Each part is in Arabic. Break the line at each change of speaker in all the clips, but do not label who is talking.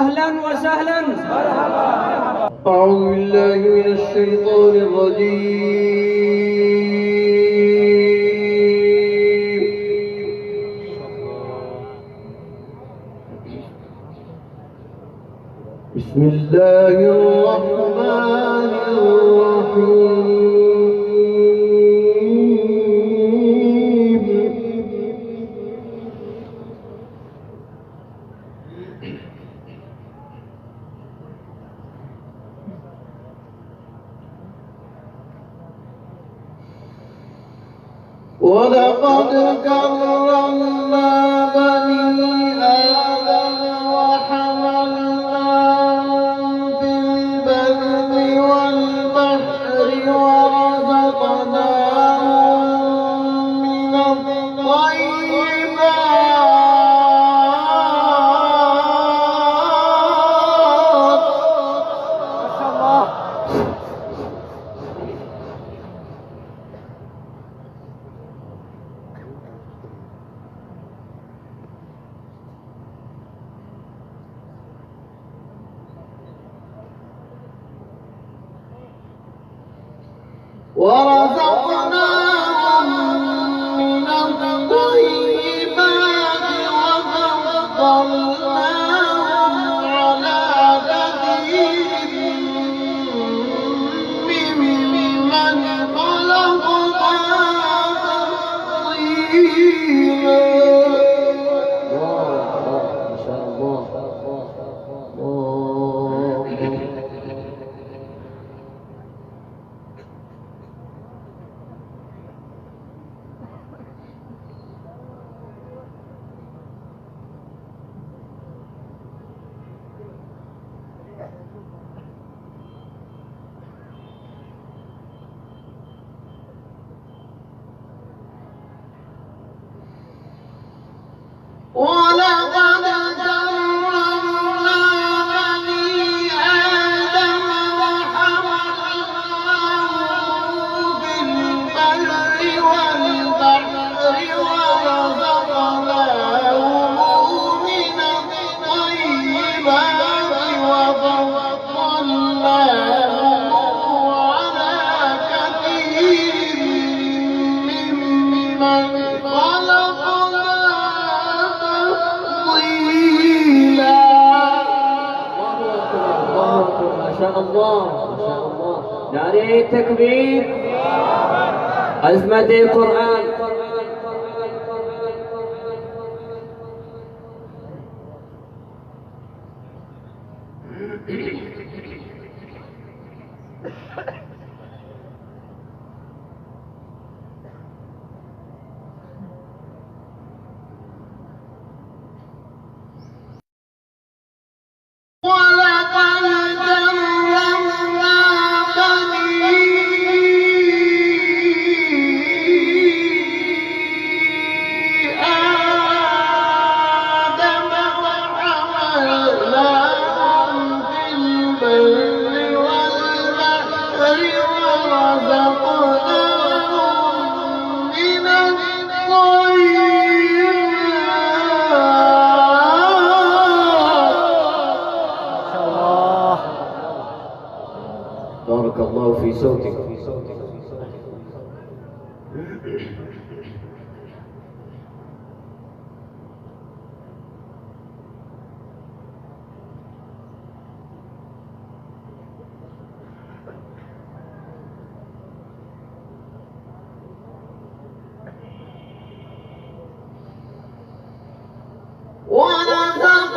أهلا وسهلا.
أعوذ بالله من الشيطان الرجيم. بسم الله الرحمن الرحيم. ولقد كرمنا بني آدم وحملناهم في البر والبحر ورزقناهم من الطيبات.
ما شاء الله.
ورزقناهم من الطيبات وفضلناهم على كثير ممن خلقنا تفضيلا. ما شاء الله. ولقد كرمنا بني آدم وحملناهم في البر والبحر ورزقناهم من الطيبات وفضلناهم على كثير ممن خلقنا تفضيلا.
ما شاء الله ما شاء الله. ناري التكبير. أزمة القرآن.
ولقد كرمنا بني آدم وحملناهم في البر والبحر ورزقناهم من الطيبات.
بارك الله في صوتك.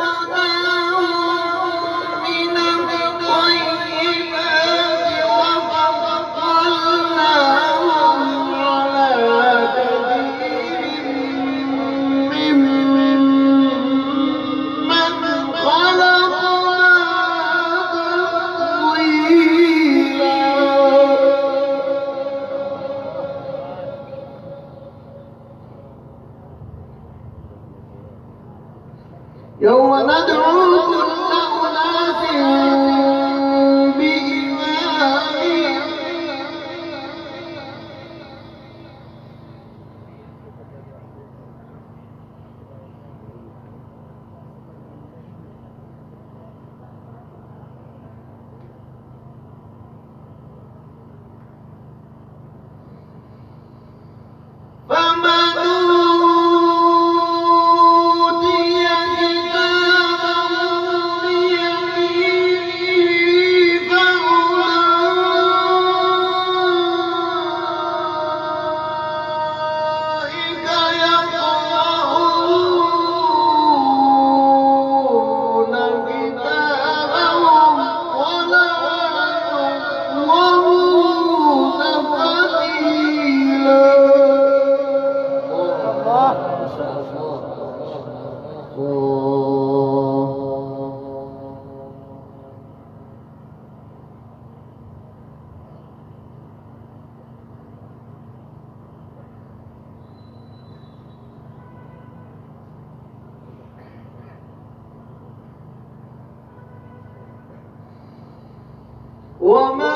ورزقناهم من الطيبات وفضلناهم على كثير ممن خلقنا تفضيلا. يوم ندعو كل أناس بإمامهم. ومن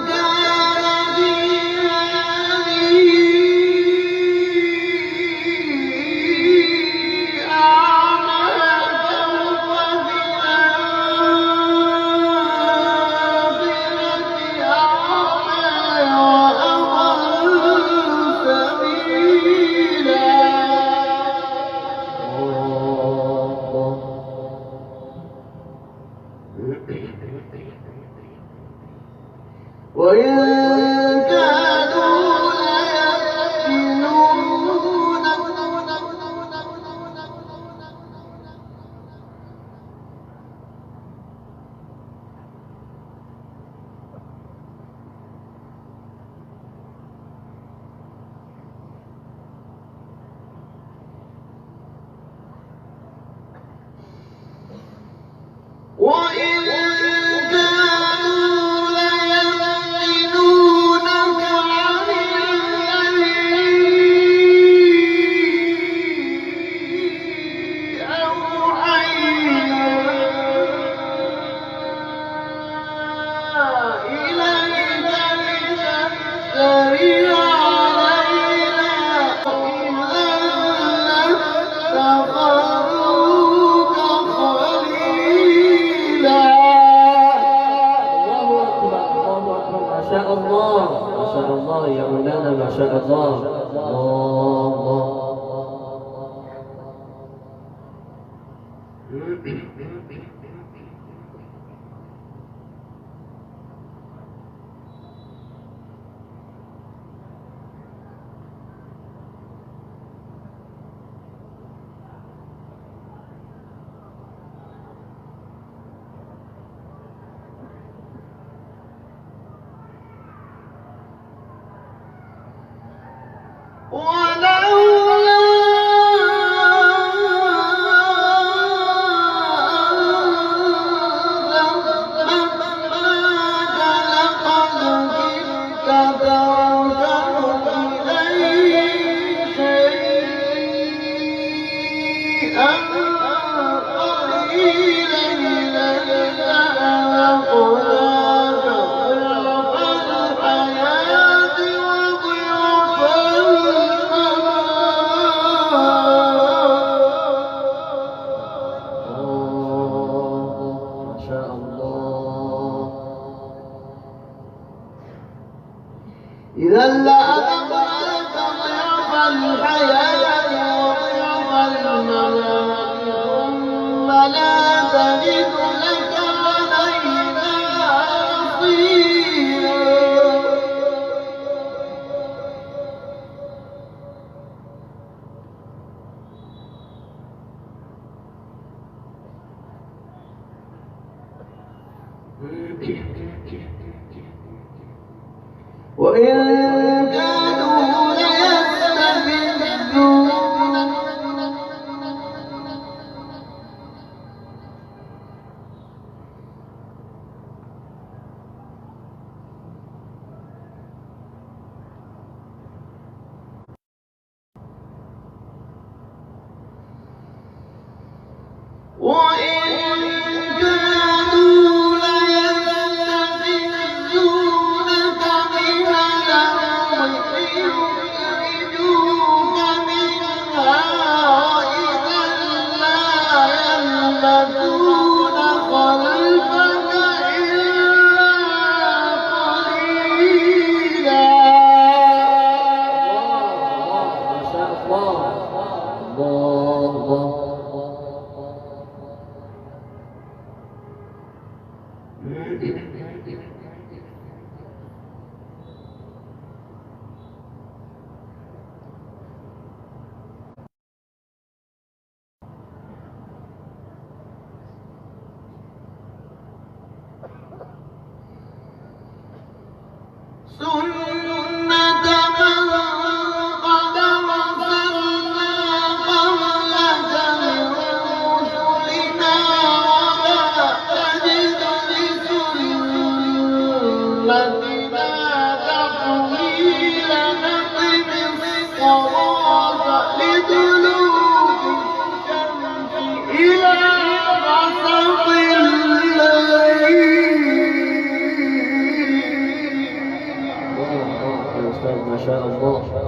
كان في هذه أعمى فهو في الآخرة أعمى وأضل سبيلا. وإن كادوا ليفتنونك وإن كانوا ليفتنونك عن الذي أوحينا إليك لتفتري علينا إذا لاتخذوك خليلا.
الله أكبر الله أكبر ما شاء الله ما شاء الله يا مولانا ما شاء الله. الله
ولولا ثبتناك لقد كدت تركن إليهم شيئا قليلا لأذقناك ضعف الحياة وضعف
ما شاء الله.
إذا لأذقناك ضعف الحياة وضعف الممات ثم لا تجد لك علينا نصيرا. وإن كانوا ليستفزونك وإن كانوا ليستفزونك من الأرض ليخرجوك منها وإذا لا يلبثون خلفك إلا قليلا.
ما شاء الله. الله
سنة من قد أرسلنا قبلك من إلى غسق الليل
الله يا أستاذ ما شاء الله